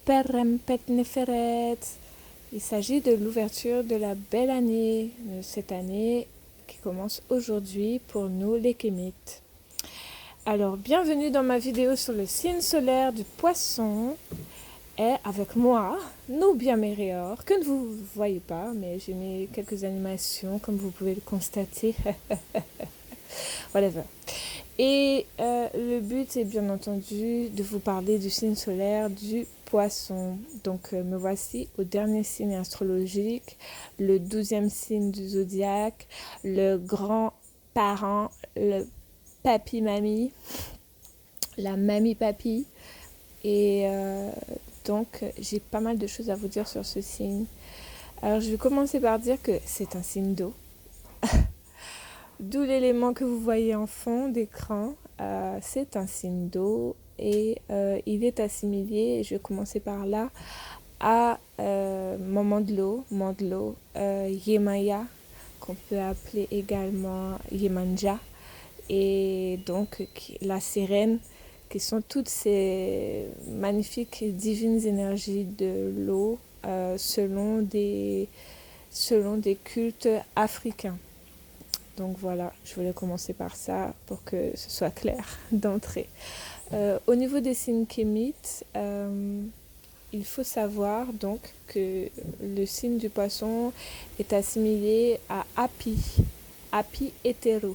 Perempet Neferet. Il s'agit de l'ouverture de la belle année, de cette année qui commence aujourd'hui pour nous les Kémites. Alors, bienvenue dans ma vidéo sur le signe solaire du Poisson. Et avec moi, Nubia Méréor, que vous ne voyez pas, mais j'ai mis quelques animations, comme vous pouvez le constater. Whatever. Et le but est bien entendu de vous parler du signe solaire du Poisson. Donc me voici au dernier signe astrologique, le 12e signe du zodiaque, le grand-parent, le papy-mamie, la mamie-papy. Et donc j'ai pas mal de choses à vous dire sur ce signe. Alors je vais commencer par dire que c'est un signe d'eau. D'où l'élément que vous voyez en fond d'écran, c'est un signe d'eau et il est assimilé, je vais commencer par là, à Mandlo, Yemaya, qu'on peut appeler également Yemanja, et donc la sirène, qui sont toutes ces magnifiques et divines énergies de l'eau selon des cultes africains. Donc voilà, je voulais commencer par ça pour que ce soit clair d'entrée. Au niveau des signes kémites, il faut savoir donc que le signe du Poisson est assimilé à Api hétéro.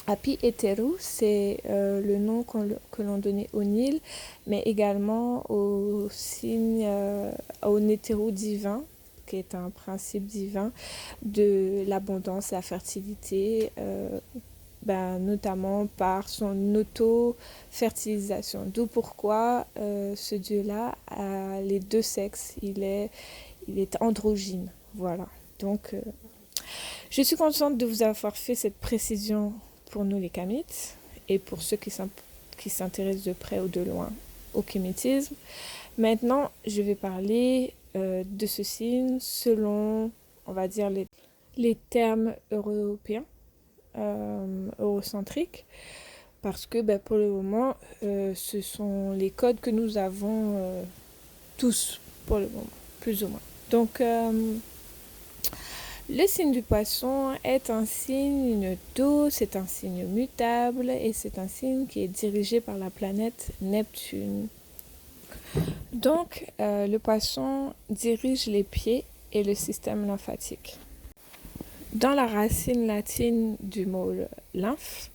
Api hétéro, c'est le nom que l'on donnait au Nil, mais également au signe, au nétéro divin, qui est un principe divin de l'abondance, la fertilité, notamment par son auto-fertilisation. D'où pourquoi ce dieu-là a les deux sexes, il est androgyne. Voilà. Donc, je suis contente de vous avoir fait cette précision pour nous les Kémites et pour ceux qui s'intéressent de près ou de loin au kémitisme. Maintenant, je vais parler de ce signe selon, on va dire, les termes européens, eurocentriques, parce que pour le moment, ce sont les codes que nous avons tous, pour le moment, plus ou moins. Donc, le signe du Poisson est un signe d'eau, c'est un signe mutable et c'est un signe qui est dirigé par la planète Neptune. Donc, le Poisson dirige les pieds et le système lymphatique. Dans la racine latine du mot lymphe,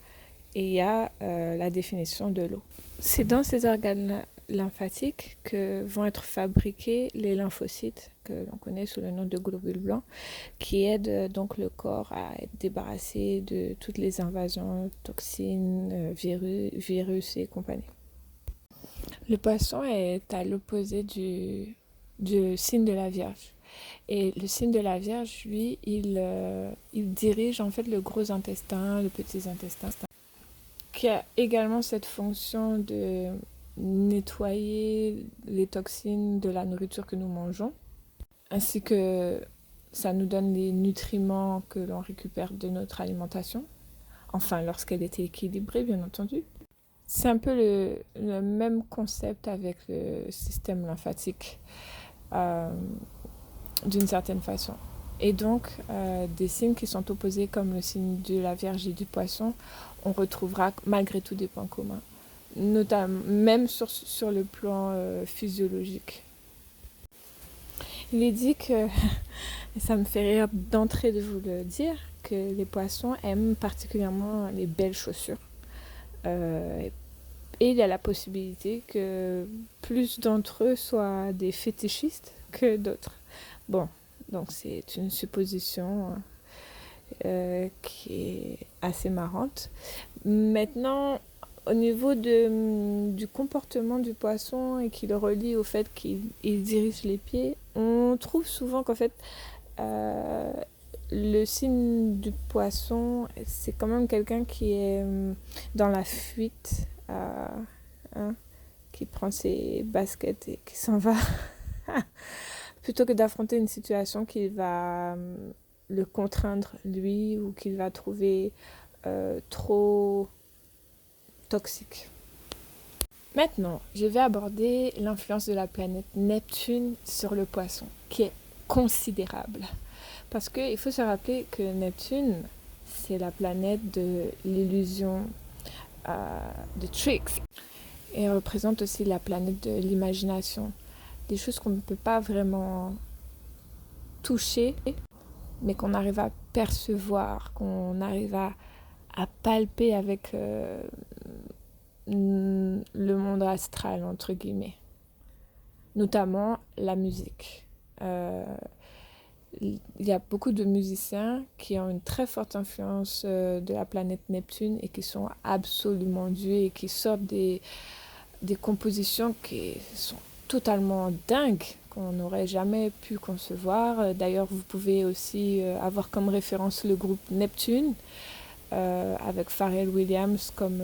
il y a la définition de l'eau. C'est dans ces organes lymphatiques que vont être fabriqués les lymphocytes, que l'on connaît sous le nom de globules blancs, qui aident donc le corps à être débarrassé de toutes les invasions, toxines, virus et compagnie. Le Poisson est à l'opposé du signe de la Vierge. Et le signe de la Vierge, lui, il dirige en fait le gros intestin, le petit intestin, qui a également cette fonction de nettoyer les toxines de la nourriture que nous mangeons, ainsi que ça nous donne les nutriments que l'on récupère de notre alimentation, enfin lorsqu'elle est équilibrée, bien entendu. C'est un peu le même concept avec le système lymphatique, d'une certaine façon. Et donc, des signes qui sont opposés comme le signe de la Vierge et du Poisson, on retrouvera malgré tout des points communs, notamment même sur le plan physiologique. Il est dit que, et ça me fait rire d'entrée de vous le dire, que les poissons aiment particulièrement les belles chaussures. Et il y a la possibilité que plus d'entre eux soient des fétichistes que d'autres. Bon, donc c'est une supposition qui est assez marrante. Maintenant, au niveau du comportement du Poisson et qui le relie au fait qu'il dirige les pieds, on trouve souvent qu'en fait, le signe du Poisson, c'est quand même quelqu'un qui est dans la fuite, qui prend ses baskets et qui s'en va, plutôt que d'affronter une situation qui va le contraindre lui ou qu'il va trouver trop toxique. Maintenant, je vais aborder l'influence de la planète Neptune sur le poisson, qui est considérable. Parce qu'il faut se rappeler que Neptune, c'est la planète de l'illusion, de tricks. Et elle représente aussi la planète de l'imagination. Des choses qu'on ne peut pas vraiment toucher, mais qu'on arrive à percevoir, qu'on arrive à palper avec le monde astral, entre guillemets. Notamment la musique. Il y a beaucoup de musiciens qui ont une très forte influence de la planète Neptune et qui sont absolument doués et qui sortent des compositions qui sont totalement dingues, qu'on n'aurait jamais pu concevoir. D'ailleurs, vous pouvez aussi avoir comme référence le groupe Neptune, avec Pharrell Williams comme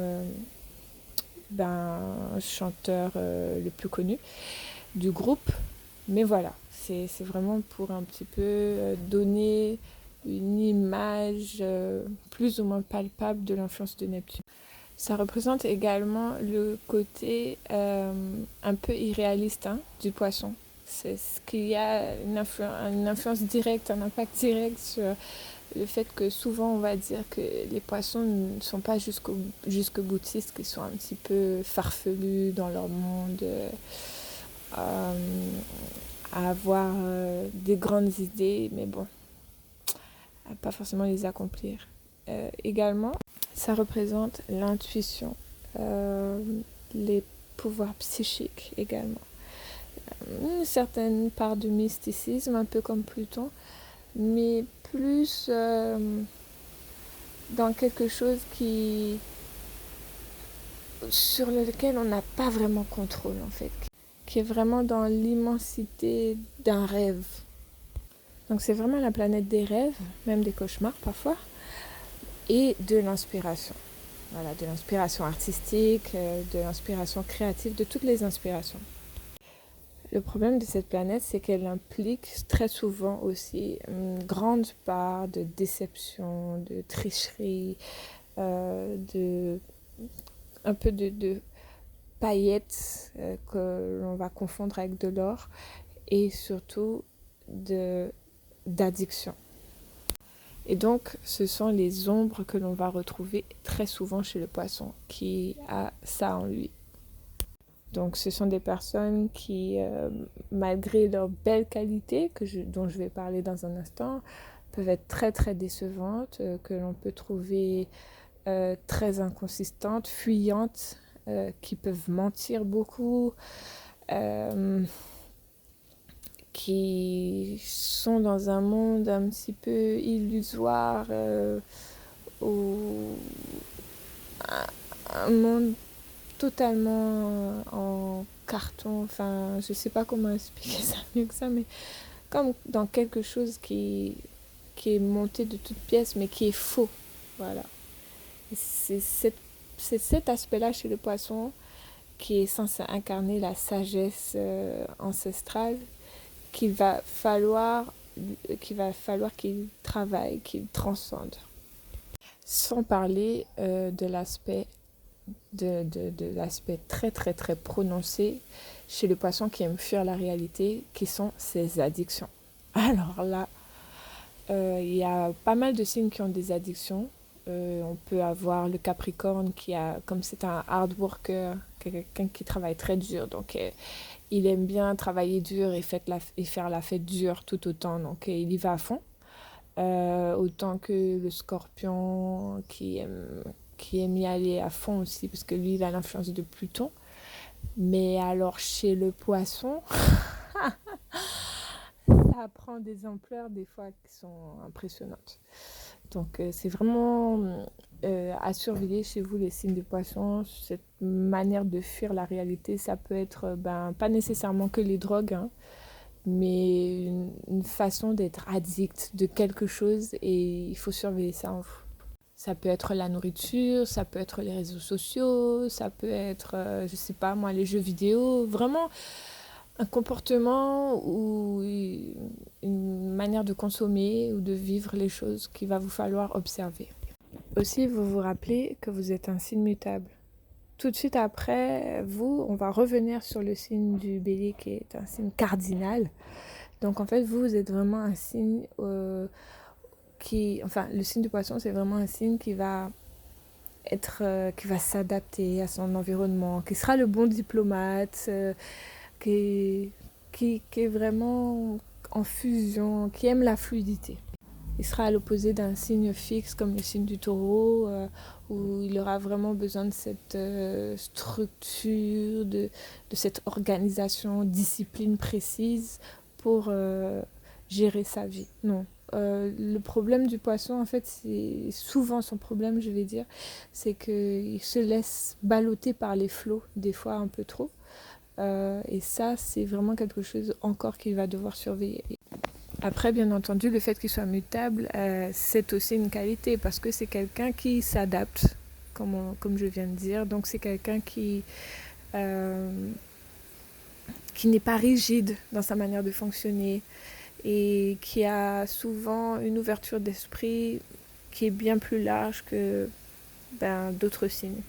chanteur le plus connu du groupe. Mais voilà, c'est vraiment pour un petit peu donner une image plus ou moins palpable de l'influence de Neptune. Ça représente également le côté un peu irréaliste du poisson. C'est ce qu'il y a une influence directe, un impact direct sur le fait que souvent on va dire que les poissons ne sont pas jusqu'au boutiste, qu'ils sont un petit peu farfelus dans leur monde, à avoir des grandes idées, mais bon, à pas forcément les accomplir. Également, ça représente l'intuition, les pouvoirs psychiques également. Une certaine part de mysticisme, un peu comme Pluton, mais plus dans quelque chose sur lequel on n'a pas vraiment contrôle en fait, qui est vraiment dans l'immensité d'un rêve. Donc c'est vraiment la planète des rêves, même des cauchemars parfois, et de l'inspiration. Voilà, de l'inspiration artistique, de l'inspiration créative, de toutes les inspirations. Le problème de cette planète, c'est qu'elle implique très souvent aussi une grande part de déception, de tricherie, un peu de paillettes que l'on va confondre avec de l'or, et surtout d'addiction. Et donc, ce sont les ombres que l'on va retrouver très souvent chez le poisson, qui a ça en lui. Donc, ce sont des personnes qui, malgré leurs belles qualités, dont je vais parler dans un instant, peuvent être très très décevantes, que l'on peut trouver très inconsistantes, fuyantes, qui peuvent mentir beaucoup, qui sont dans un monde un petit peu illusoire, ou un monde totalement en carton. Enfin, je sais pas comment expliquer ça mieux que ça, mais comme dans quelque chose qui est monté de toutes pièces, mais qui est faux. Voilà. Et c'est cet aspect-là chez le poisson qui est censé incarner la sagesse ancestrale qu'il va falloir qu'il travaille, qu'il transcende. Sans parler de l'aspect très très très prononcé chez le poisson qui aime fuir la réalité, qui sont ses addictions. Alors là, il y a pas mal de signes qui ont des addictions. On peut avoir le Capricorne qui a, comme c'est un hard worker, quelqu'un qui travaille très dur, donc il aime bien travailler dur et faire la fête dure tout autant, donc il y va à fond. Autant que le Scorpion qui aime y aller à fond aussi, parce que lui il a l'influence de Pluton. Mais alors chez le poisson, ça prend des ampleurs des fois qui sont impressionnantes. Donc c'est vraiment à surveiller chez vous les signes de poisson. Cette manière de fuir la réalité, ça peut être pas nécessairement que les drogues, mais une façon d'être addict de quelque chose, et il faut surveiller ça en vous. Ça peut être la nourriture, ça peut être les réseaux sociaux, ça peut être, je sais pas moi, les jeux vidéo. Vraiment un comportement ou une manière de consommer ou de vivre les choses qu'il va vous falloir observer. Aussi, vous vous rappelez que vous êtes un signe mutable. tout de suite après vous, on va revenir sur le signe du bélier qui est un signe cardinal. Donc en fait, vous êtes vraiment un signe le signe du poisson, c'est vraiment un signe qui va qui va s'adapter à son environnement, qui sera le bon diplomate, qui, qui est vraiment en fusion, qui aime la fluidité. Il sera à l'opposé d'un signe fixe comme le signe du taureau, où il aura vraiment besoin de cette structure, de cette organisation, discipline précise pour gérer sa vie. Non. Le problème du poisson, en fait, c'est souvent son problème, je vais dire, c'est qu'il se laisse balloter par les flots, des fois un peu trop. Et ça, c'est vraiment quelque chose encore qu'il va devoir surveiller. Après, bien entendu, le fait qu'il soit mutable, c'est aussi une qualité parce que c'est quelqu'un qui s'adapte, comme je viens de dire. Donc, c'est quelqu'un qui n'est pas rigide dans sa manière de fonctionner et qui a souvent une ouverture d'esprit qui est bien plus large que d'autres signes.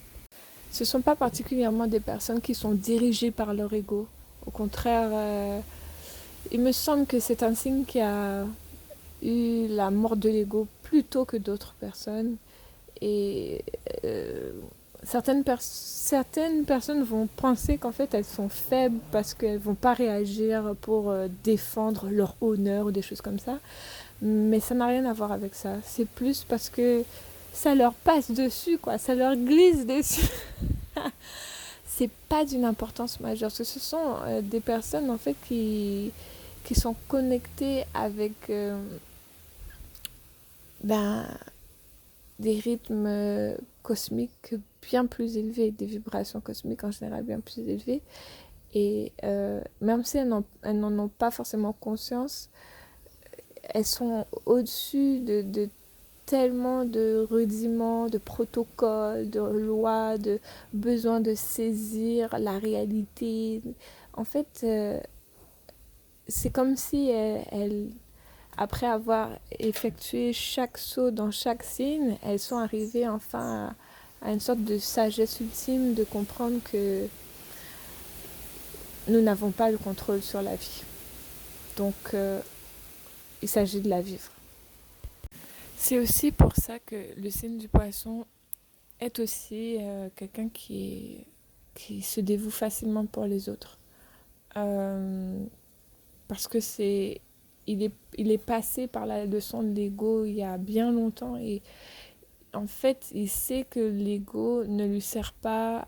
Ce ne sont pas particulièrement des personnes qui sont dirigées par leur ego. Au contraire, il me semble que c'est un signe qui a eu la mort de l'ego plus tôt que d'autres personnes. Et certaines personnes vont penser qu'en fait elles sont faibles parce qu'elles ne vont pas réagir pour défendre leur honneur ou des choses comme ça. Mais ça n'a rien à voir avec ça. C'est plus parce que ça leur passe dessus, quoi. Ça leur glisse dessus. C'est pas d'une importance majeure. Ce sont des personnes en fait qui sont connectées avec des rythmes cosmiques bien plus élevés, des vibrations cosmiques en général bien plus élevées. Et même si elles n'en ont pas forcément conscience, elles sont au-dessus de tellement de rudiments, de protocoles, de lois, de besoin de saisir la réalité. En fait, c'est comme si après avoir effectué chaque saut dans chaque signe, elles sont arrivées enfin à une sorte de sagesse ultime de comprendre que nous n'avons pas le contrôle sur la vie. Donc, il s'agit de la vivre. C'est aussi pour ça que le signe du poisson est aussi quelqu'un qui se dévoue facilement pour les autres. Parce que il est passé par la leçon de l'ego il y a bien longtemps et en fait, il sait que l'ego ne lui sert pas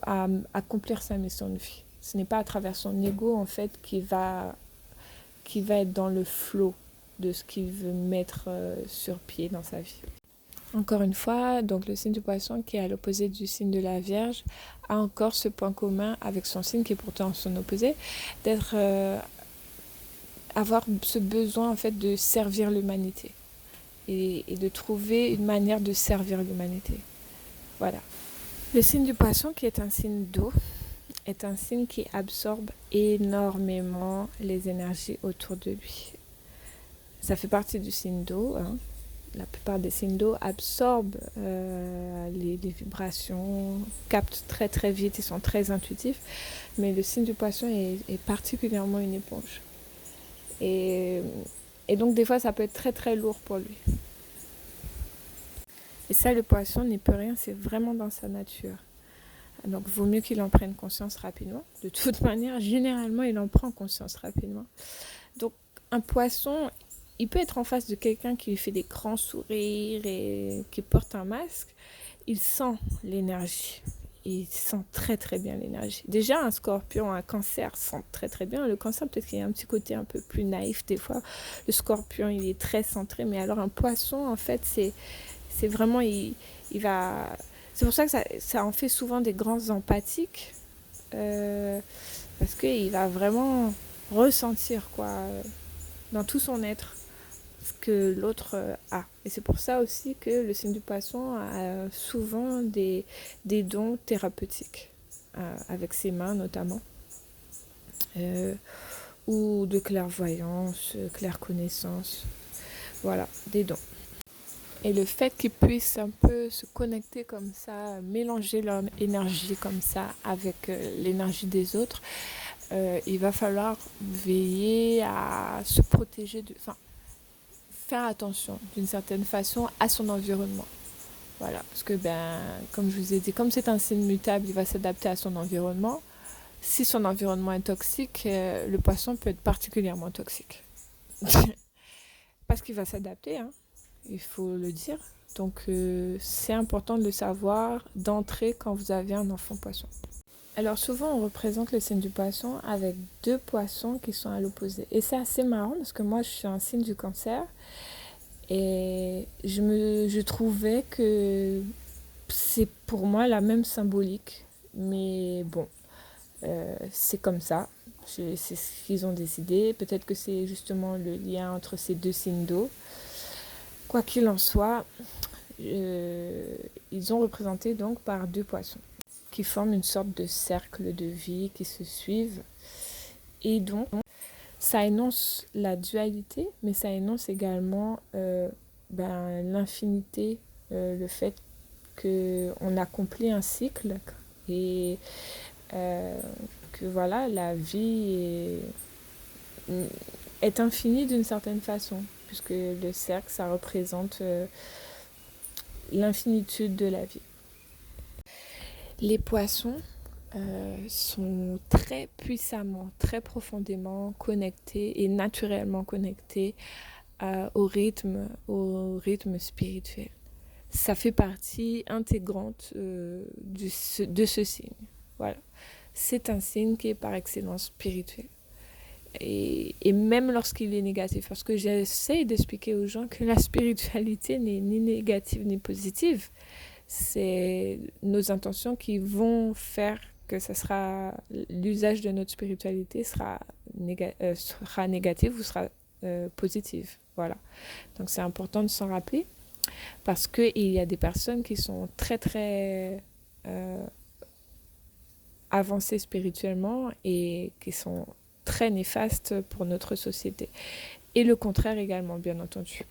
à accomplir sa mission de vie. Ce n'est pas à travers son ego en fait qui va être dans le flot de ce qu'il veut mettre sur pied dans sa vie. Encore une fois, donc le signe du poisson qui est à l'opposé du signe de la Vierge a encore ce point commun avec son signe qui est pourtant son opposé, d'être avoir ce besoin en fait de servir l'humanité et de trouver une manière de servir l'humanité. Voilà. Le signe du poisson qui est un signe d'eau est un signe qui absorbe énormément les énergies autour de lui. Ça fait partie du signe d'eau, hein. La plupart des signes d'eau absorbent les vibrations, captent très très vite, ils sont très intuitifs. Mais le signe du poisson est particulièrement une éponge. Et donc des fois ça peut être très très lourd pour lui. Et ça, le poisson n'y peut rien, c'est vraiment dans sa nature. Donc vaut mieux qu'il en prenne conscience rapidement. De toute manière, généralement il en prend conscience rapidement. Donc un poisson, il peut être en face de quelqu'un qui lui fait des grands sourires et qui porte un masque. Il sent l'énergie. Il sent très très bien l'énergie. Déjà, un scorpion, un cancer sent très très bien. Le cancer, peut-être qu'il y a un petit côté un peu plus naïf des fois. Le scorpion, il est très centré. Mais alors un poisson, en fait, c'est vraiment... il va... C'est pour ça que ça en fait souvent des grands empathiques. Parce qu'il va vraiment ressentir, quoi, dans tout son être, ce que l'autre a. Et c'est pour ça aussi que le signe du poisson a souvent des dons thérapeutiques, avec ses mains notamment, ou de clairvoyance, clairconnaissance. Voilà, des dons. Et le fait qu'ils puissent un peu se connecter comme ça, mélanger leur énergie comme ça avec l'énergie des autres, il va falloir veiller à se protéger, enfin, faire attention d'une certaine façon à son environnement. Voilà, parce que comme je vous ai dit, comme c'est un signe mutable, il va s'adapter à son environnement. Si son environnement est toxique, le poisson peut être particulièrement toxique. Parce qu'il va s'adapter, hein, il faut le dire. Donc c'est important de le savoir d'entrée quand vous avez un enfant poisson. Alors souvent on représente le signe du poisson avec deux poissons qui sont à l'opposé. Et c'est assez marrant parce que moi je suis un signe du cancer et je trouvais que c'est pour moi la même symbolique. Mais bon, c'est comme ça. C'est ce qu'ils ont décidé. Peut-être que c'est justement le lien entre ces deux signes d'eau. Quoi qu'il en soit, ils sont représentés donc par deux poissons qui forment une sorte de cercle de vie qui se suivent. Et donc, ça énonce la dualité, mais ça énonce également l'infinité, le fait qu'on accomplit un cycle et que voilà, la vie est infinie d'une certaine façon, puisque le cercle, ça représente l'infinitude de la vie. Les poissons sont très puissamment, très profondément connectés et naturellement connectés au rythme spirituel. Ça fait partie intégrante de ce signe. Voilà. C'est un signe qui est par excellence spirituel. Et même lorsqu'il est négatif, parce que j'essaie d'expliquer aux gens que la spiritualité n'est ni négative ni positive, c'est nos intentions qui vont faire que l'usage de notre spiritualité sera négatif ou sera positif. Voilà. Donc c'est important de s'en rappeler parce qu'il y a des personnes qui sont très très avancées spirituellement et qui sont très néfastes pour notre société. Et le contraire également, bien entendu.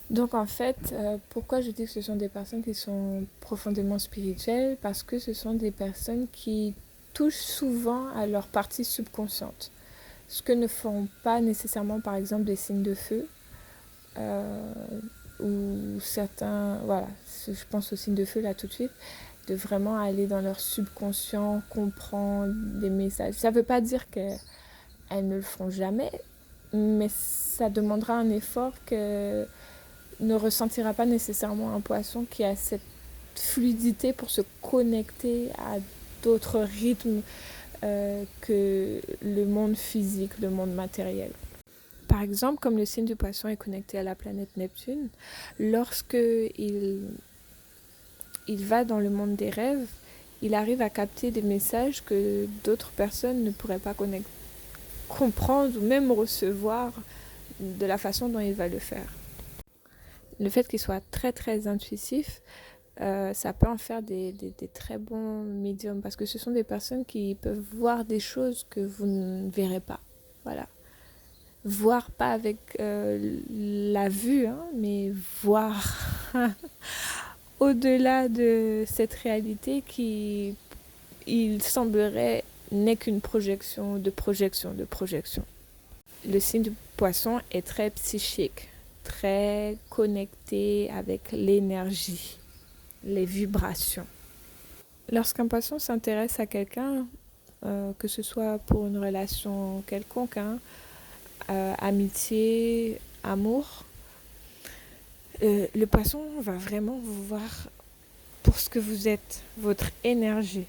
Donc en fait, pourquoi je dis que ce sont des personnes qui sont profondément spirituelles? Parce que ce sont des personnes qui touchent souvent à leur partie subconsciente. Ce que ne font pas nécessairement par exemple des signes de feu. Ou certains, voilà, je pense aux signes de feu là tout de suite, de vraiment aller dans leur subconscient, comprendre des messages. Ça ne veut pas dire qu'elles ne le feront jamais, mais ça demandera un effort que ne ressentira pas nécessairement un poisson qui a cette fluidité pour se connecter à d'autres rythmes que le monde physique, le monde matériel. Par exemple, comme le signe du poisson est connecté à la planète Neptune, lorsque il va dans le monde des rêves, il arrive à capter des messages que d'autres personnes ne pourraient pas comprendre ou même recevoir de la façon dont il va le faire. Le fait qu'il soit très très intuitif, ça peut en faire des très bons médiums parce que ce sont des personnes qui peuvent voir des choses que vous ne verrez pas. Voilà. Voir pas avec la vue, hein, mais voir au-delà de cette réalité qui, il semblerait, n'est qu'une projection de projection de projection. Le signe du poisson est très psychique, très connecté avec l'énergie, les vibrations. Lorsqu'un poisson s'intéresse à quelqu'un, que ce soit pour une relation quelconque, amitié, amour, le poisson va vraiment vous voir pour ce que vous êtes, votre énergie,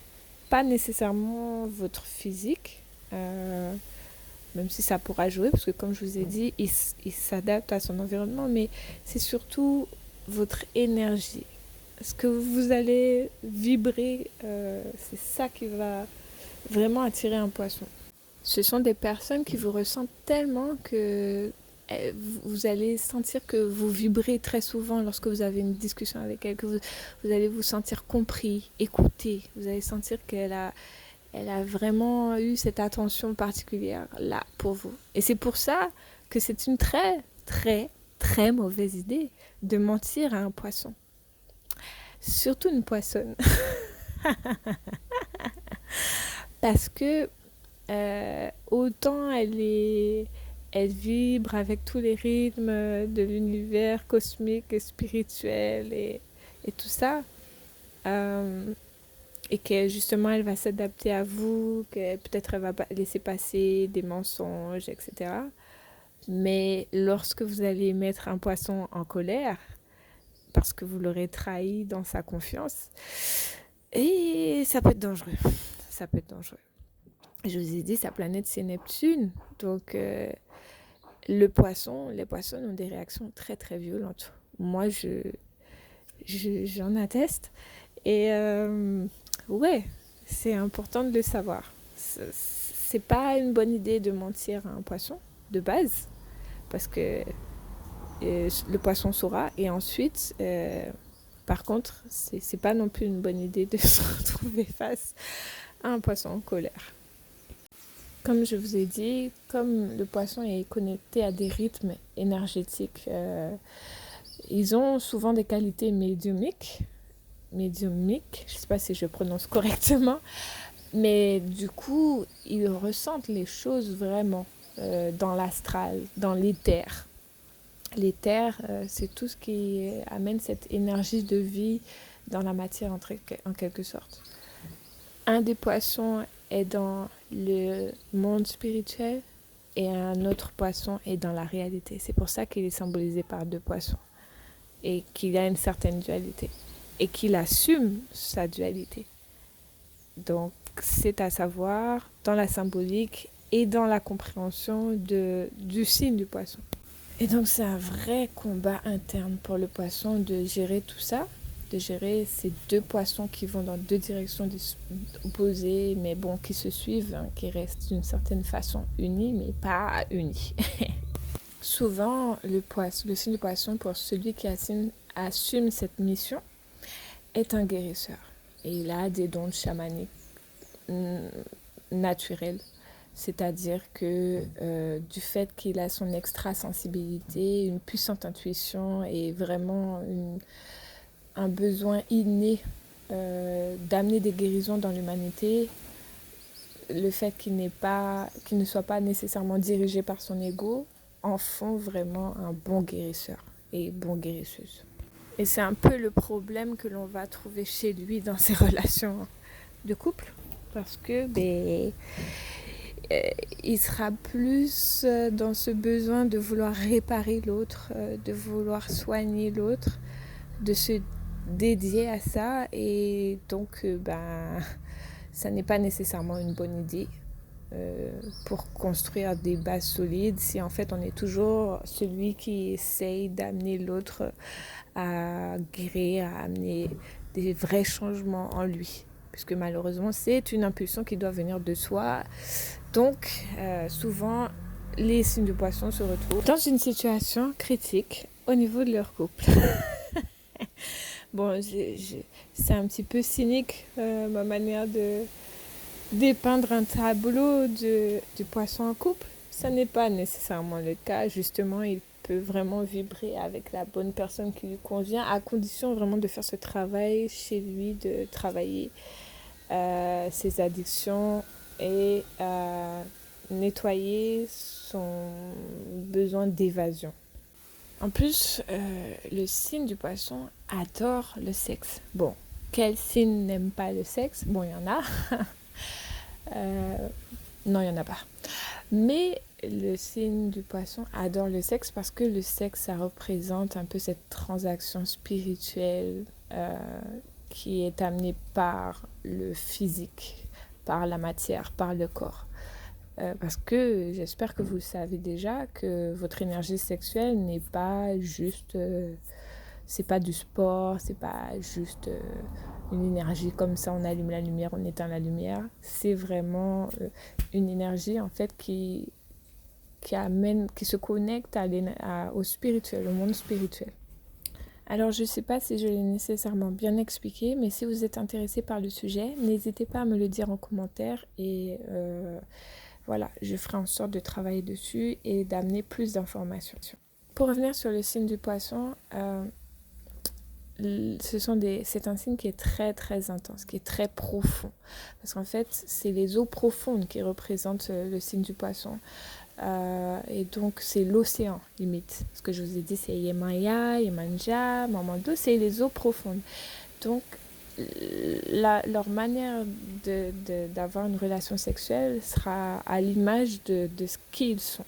pas nécessairement votre physique, même si ça pourra jouer, parce que comme je vous ai dit, il s'adapte à son environnement, mais c'est surtout votre énergie. Ce que vous allez vibrer, c'est ça qui va vraiment attirer un poisson. Ce sont des personnes qui vous ressentent tellement que vous allez sentir que vous vibrez très souvent lorsque vous avez une discussion avec elle, que vous allez vous sentir compris, écouté. Vous allez sentir qu'elle a vraiment eu cette attention particulière là pour vous. Et c'est pour ça que c'est une très, très, très mauvaise idée de mentir à un poisson. Surtout une poissonne. Parce que autant elle vibre avec tous les rythmes de l'univers cosmique et spirituel et tout ça, et que justement elle va s'adapter à vous, que peut-être elle va laisser passer des mensonges, etc. Mais lorsque vous allez mettre un poisson en colère, parce que vous l'aurez trahi dans sa confiance, et ça peut être dangereux. Ça peut être dangereux. Je vous ai dit, sa planète c'est Neptune, donc les poissons ont des réactions très très violentes. Moi, j'en atteste. Et ouais, c'est important de le savoir. C'est pas une bonne idée de mentir à un poisson, de base, parce que le poisson saura. Et ensuite, par contre, c'est pas non plus une bonne idée de se retrouver face à un poisson en colère. Comme je vous ai dit, comme le poisson est connecté à des rythmes énergétiques, ils ont souvent des qualités médiumiques, je ne sais pas si je prononce correctement, mais du coup, ils ressentent les choses vraiment dans l'astral, dans l'éther. L'éther, c'est tout ce qui amène cette énergie de vie dans la matière en quelque sorte. Un des poissons est dans le monde spirituel et un autre poisson est dans la réalité. C'est pour ça qu'il est symbolisé par deux poissons et qu'il a une certaine dualité et qu'il assume sa dualité. Donc, c'est à savoir dans la symbolique et dans la compréhension du signe du poisson. Et donc, c'est un vrai combat interne pour le poisson de gérer tout ça, de gérer ces deux poissons qui vont dans deux directions opposées, mais bon, qui se suivent, hein, qui restent d'une certaine façon unis, mais pas unis. Souvent, le signe du poisson, pour celui qui assume cette mission, est un guérisseur. Et il a des dons chamaniques naturels. C'est-à-dire que du fait qu'il a son extrasensibilité, une puissante intuition et vraiment un besoin inné d'amener des guérisons dans l'humanité, le fait qu'il ne soit pas nécessairement dirigé par son ego, en font vraiment un bon guérisseur et bon guérisseuse. Et c'est un peu le problème que l'on va trouver chez lui dans ses relations de couple, parce que il sera plus dans ce besoin de vouloir réparer l'autre, de vouloir soigner l'autre, de se dédier à ça, et donc ça n'est pas nécessairement une bonne idée pour construire des bases solides si en fait on est toujours celui qui essaye d'amener l'autre à guérir, à amener des vrais changements en lui, puisque malheureusement c'est une impulsion qui doit venir de soi. Donc souvent les signes de poisson se retrouvent dans une situation critique au niveau de leur couple. Bon, c'est un petit peu cynique ma manière de dépeindre un tableau du poisson en couple. Ça n'est pas nécessairement le cas. Justement, il peut vraiment vibrer avec la bonne personne qui lui convient, à condition vraiment de faire ce travail chez lui, de travailler ses addictions et nettoyer son besoin d'évasion. En plus, le signe du poisson adore le sexe. Bon, quel signe n'aime pas le sexe? Bon, il y en a. Non, il n'y en a pas. Mais le signe du poisson adore le sexe parce que le sexe, ça représente un peu cette transaction spirituelle qui est amenée par le physique, par la matière, par le corps. Parce que j'espère que vous le savez déjà que votre énergie sexuelle n'est pas juste... c'est pas du sport, c'est pas juste une énergie comme ça, on allume la lumière, on éteint la lumière. C'est vraiment une énergie en fait qui se connecte au spirituel, au monde spirituel. Alors je ne sais pas si je l'ai nécessairement bien expliqué, mais si vous êtes intéressé par le sujet, n'hésitez pas à me le dire en commentaire et voilà, je ferai en sorte de travailler dessus et d'amener plus d'informations. Pour revenir sur le signe du poisson, c'est un signe qui est très très intense, qui est très profond. Parce qu'en fait, c'est les eaux profondes qui représentent le signe du poisson. Et donc, c'est l'océan, limite. Ce que je vous ai dit, c'est Yemaya, Yemanja, Mamando, c'est les eaux profondes. Donc, leur manière d'avoir une relation sexuelle sera à l'image de ce qu'ils sont.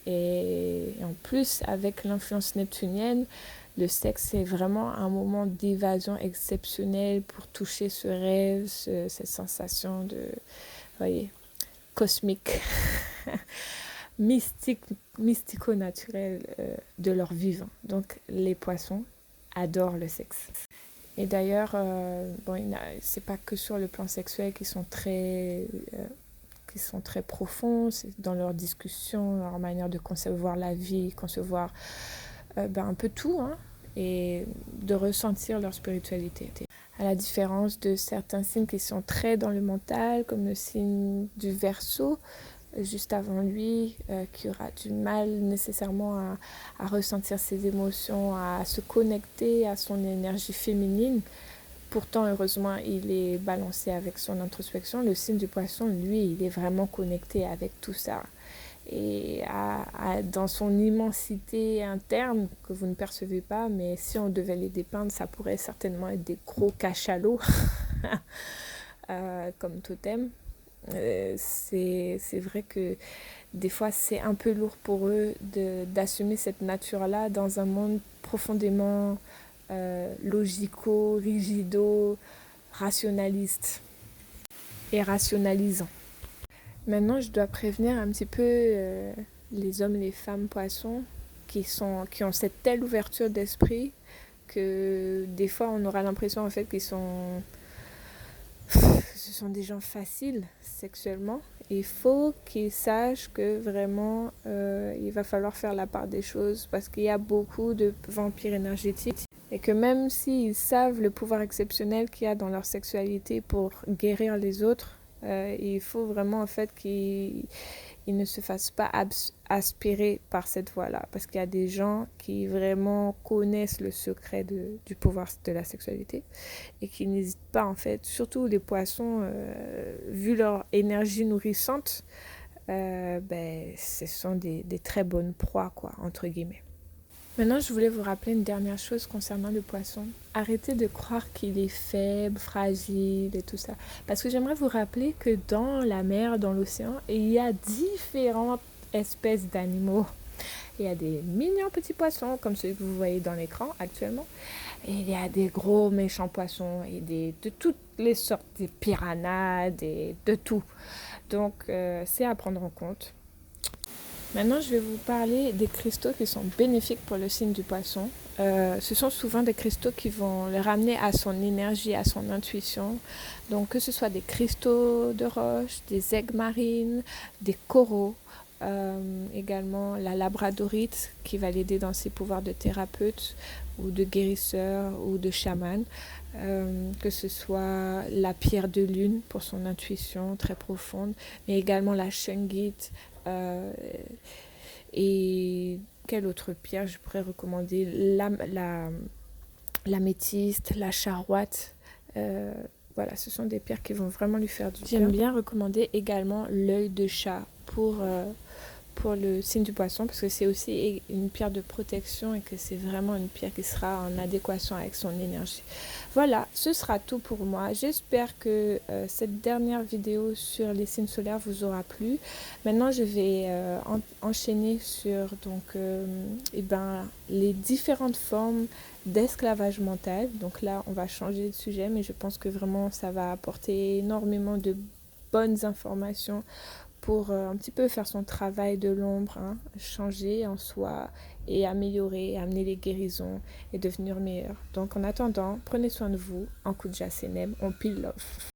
Et en plus, avec l'influence neptunienne, le sexe est vraiment un moment d'évasion exceptionnel pour toucher ce rêve, cette sensation de, voyez, cosmique, mystique, mystico-naturel de leur vivant. Donc les poissons adorent le sexe. Et d'ailleurs, c'est pas que sur le plan sexuel qu'ils sont très profonds, c'est dans leurs discussions, leur manière de concevoir la vie, concevoir un peu tout, hein, et de ressentir leur spiritualité. À la différence de certains signes qui sont très dans le mental, comme le signe du Verseau, juste avant lui, qui aura du mal nécessairement à ressentir ses émotions, à se connecter à son énergie féminine. Pourtant, heureusement, il est balancé avec son introspection. Le signe du poisson, lui, il est vraiment connecté avec tout ça. Et dans son immensité interne que vous ne percevez pas, mais si on devait les dépeindre, ça pourrait certainement être des gros cachalots comme totem. C'est vrai que des fois c'est un peu lourd pour eux d'assumer cette nature-là dans un monde profondément logico, rigido, rationaliste et rationalisant. Maintenant, je dois prévenir un petit peu les hommes et les femmes poissons qui ont cette telle ouverture d'esprit que des fois on aura l'impression en fait ce sont des gens faciles sexuellement. Il faut qu'ils sachent que vraiment il va falloir faire la part des choses parce qu'il y a beaucoup de vampires énergétiques et que même s'ils savent le pouvoir exceptionnel qu'il y a dans leur sexualité pour guérir les autres, il faut vraiment en fait qu'ils ne se fassent pas aspirer par cette voie-là. Parce qu'il y a des gens qui vraiment connaissent le secret du pouvoir de la sexualité et qui n'hésitent pas en fait, surtout les poissons, vu leur énergie nourrissante, ce sont des très bonnes proies, quoi, entre guillemets. Maintenant, je voulais vous rappeler une dernière chose concernant le poisson. Arrêtez de croire qu'il est faible, fragile et tout ça. Parce que j'aimerais vous rappeler que dans la mer, dans l'océan, il y a différentes espèces d'animaux. Il y a des mignons petits poissons, comme ceux que vous voyez dans l'écran actuellement. Et il y a des gros méchants poissons et de toutes les sortes, des piranhas, de tout. Donc, c'est à prendre en compte. Maintenant, je vais vous parler des cristaux qui sont bénéfiques pour le signe du poisson. Ce sont souvent des cristaux qui vont le ramener à son énergie, à son intuition. Donc, que ce soit des cristaux de roche, des aigues marines, des coraux, également la labradorite qui va l'aider dans ses pouvoirs de thérapeute ou de guérisseur ou de chaman. Que ce soit la pierre de lune pour son intuition très profonde, mais également la shungite. Et quelle autre pierre je pourrais recommander? L'améthyste, la charoite. Voilà, ce sont des pierres qui vont vraiment lui faire du bien. J'aime bien recommander également l'œil de chat pour le signe du poisson parce que c'est aussi une pierre de protection et que c'est vraiment une pierre qui sera en adéquation avec son énergie. Voilà, ce sera tout pour moi. J'espère que cette dernière vidéo sur les signes solaires vous aura plu. Maintenant, je vais enchaîner sur les différentes formes d'esclavage mental. Donc là, on va changer de sujet, mais je pense que vraiment ça va apporter énormément de bonnes informations pour un petit peu faire son travail de l'ombre, hein, changer en soi et améliorer, amener les guérisons et devenir meilleur. Donc en attendant, prenez soin de vous. En coup de Jassénem, on pile love.